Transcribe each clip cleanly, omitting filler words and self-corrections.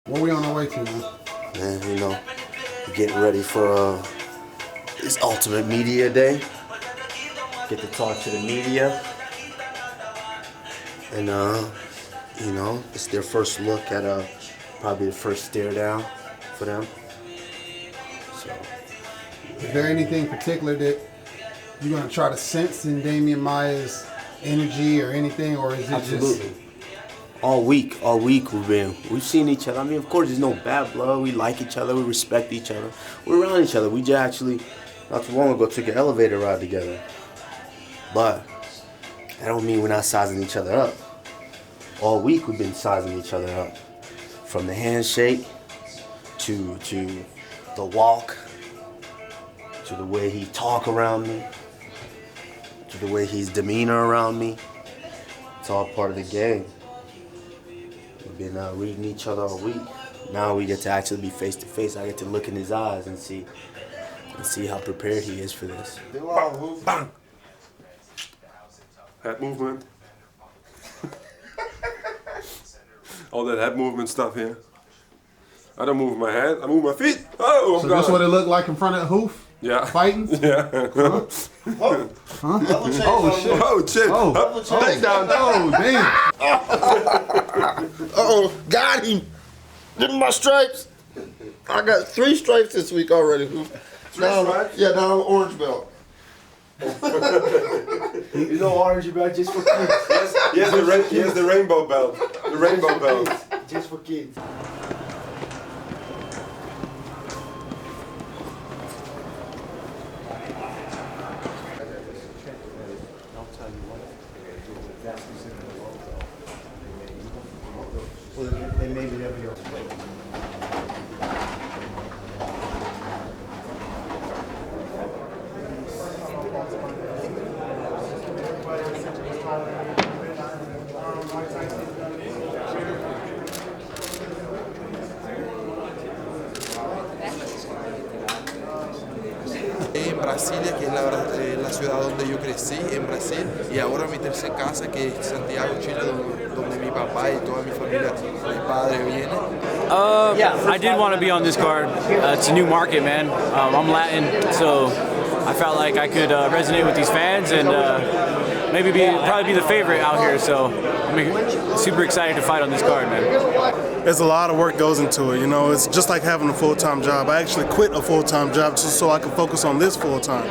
What we on our way to, man? Man, you know, getting ready for this Ultimate Media Day. Get to talk to the media. And, you know, it's their first look at probably the first stare down for them. So, is there anything particular that you're going to try to sense in Damian Maia's energy or anything, or is it absolutely. just... All week we've seen each other. I mean, of course, there's no bad blood. We like each other. We respect each other. We're around each other. We just actually, not too long ago, took an elevator ride together. But that don't mean we're not sizing each other up. All week we've been sizing each other up. From the handshake to the walk, to the way he talk around me, to the way his demeanor around me. It's all part of the game. We've been reading each other all week. Now we get to actually be face to face. I get to look in his eyes and see how prepared he is for this. Bang, bang. Head movement. All that head movement stuff here. I don't move my head. I move my feet. Oh, so that's what it looked like in front of Hoof? Yeah. Fighting? Yeah. Huh? Huh? Oh shit! Oh shit! Oh, Takedown! Oh damn! Uh-oh, got him. Give me my stripes. I got 3 stripes this week already. Stripes? Yeah, now I'm orange belt. You know, orange belt just for kids. Yes, the rainbow belt. The rainbow belt. Just for kids. Well, then maybe they'll be okay. En Brasilia, que es la ciudad donde yo crecí, en Brasil, y ahora mi tercera casa, que es Santiago, Chile, donde mi papá y toda mi familia, mi padre viene. I did want to be on this card. It's a new market, man. I'm Latin, so I felt like I could resonate with these fans and maybe probably be the favorite out here. So I'm super excited to fight on this card, man. There's a lot of work goes into it, you know. It's just like having a full-time job. I actually quit a full-time job just so I can focus on this full-time.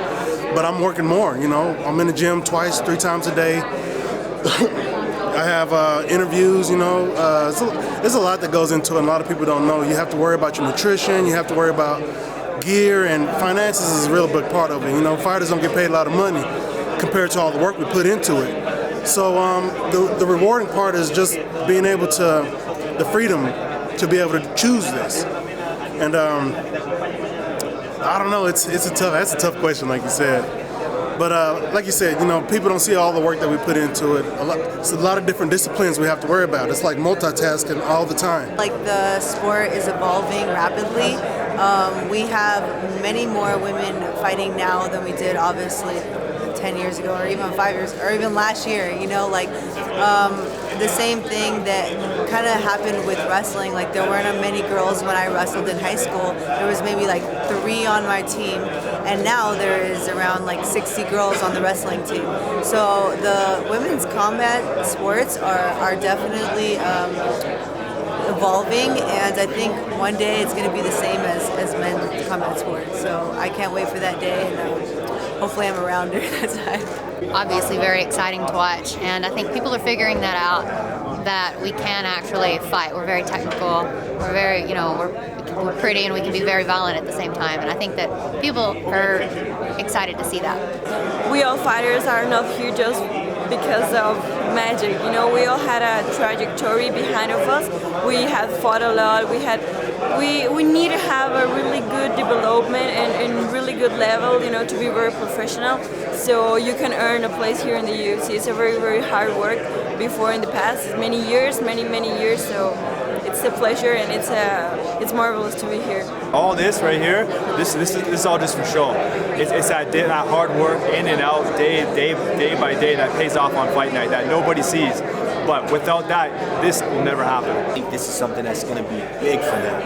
But I'm working more, you know. I'm in the gym 2-3 times a day. I have interviews, you know. There's a lot that goes into it, and a lot of people don't know. You have to worry about your nutrition. You have to worry about gear, and finances is a real big part of it. You know, fighters don't get paid a lot of money compared to all the work we put into it. So the rewarding part is just being able to, the freedom to be able to choose this. And I don't know, that's a tough question, like you said. But like you said, you know, people don't see all the work that we put into it. It's a lot of different disciplines we have to worry about. It's like multitasking all the time. Like the sport is evolving rapidly. We have many more women fighting now than we did, obviously, 10 years ago, or even 5 years, or even last year, you know, like the same thing that kind of happened with wrestling. Like there weren't many girls when I wrestled in high school. There was maybe like 3 on my team, and now there is around like 60 girls on the wrestling team. So the women's combat sports are definitely evolving, and I think one day it's going to be the same as men's combat sports. So I can't wait for that day, and hopefully I'm around during that time. Obviously very exciting to watch, and I think people are figuring that out, that we can actually fight. We're very technical, we're very, you know, we're pretty, and we can be very violent at the same time, and I think that people are excited to see that. We all fighters are not here just because of magic, you know. We all had a trajectory behind of us. We have fought a lot. We need to have a really good development and really good level, you know, to be very professional. So you can earn a place here in the UFC. It's a very, very hard work before in the past, many years. So it's a pleasure, and it's marvelous to be here. All this right here, this is all just for show. It's that hard work in and out, day by day, that pays off on fight night that nobody sees. But without that, this will never happen. I think this is something that's going to be big for them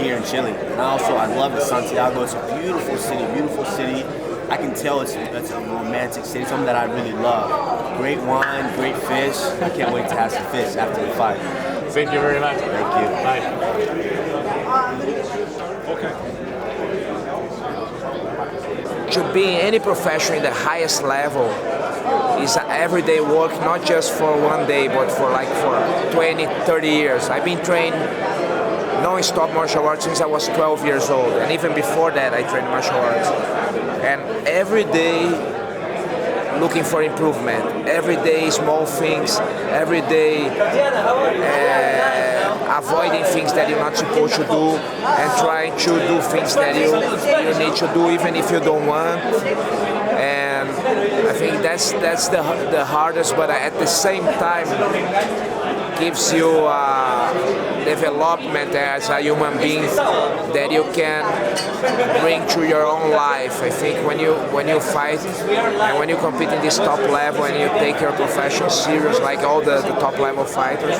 here in Chile. And also, I love it. Santiago, it's a beautiful city, beautiful city. I can tell it's a romantic city, something that I really love. Great wine, great fish. I can't wait to have some fish after the fight. Thank you very much. Thank you. Bye. Okay. To be in any profession in the highest level is an everyday work, not just for one day, but for 20, 30 years. I've been trained non-stop martial arts since I was 12 years old, and even before that I trained martial arts. And every day looking for improvement, every day small things, every day avoiding things that you're not supposed to do and trying to do things that you need to do even if you don't want. And I think that's the hardest, but at the same time gives you development as a human being that you can bring to your own life. I think when you fight and when you compete in this top level and you take your profession serious, like all the top level fighters,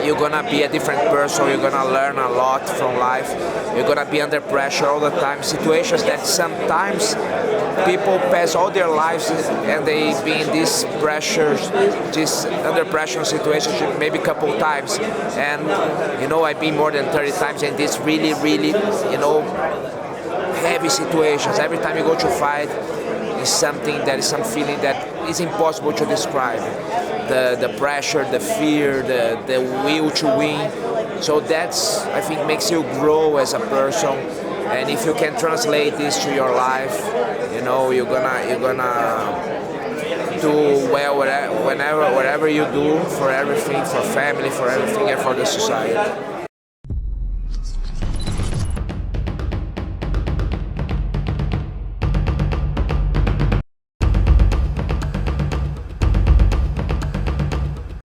you're gonna be a different person. You're gonna learn a lot from life. You're gonna be under pressure all the time. Situations that sometimes people pass all their lives and they be in these pressures, this under pressure situations maybe a couple times. And I've been more than 30 times in these really, heavy situations. Every time you go to fight, is something that is some feeling that is impossible to describe. The pressure, the fear, the will to win. So that's, I think, makes you grow as a person. And if you can translate this to your life, you're gonna do well wherever you do, for everything, for family, for everything, and for the society.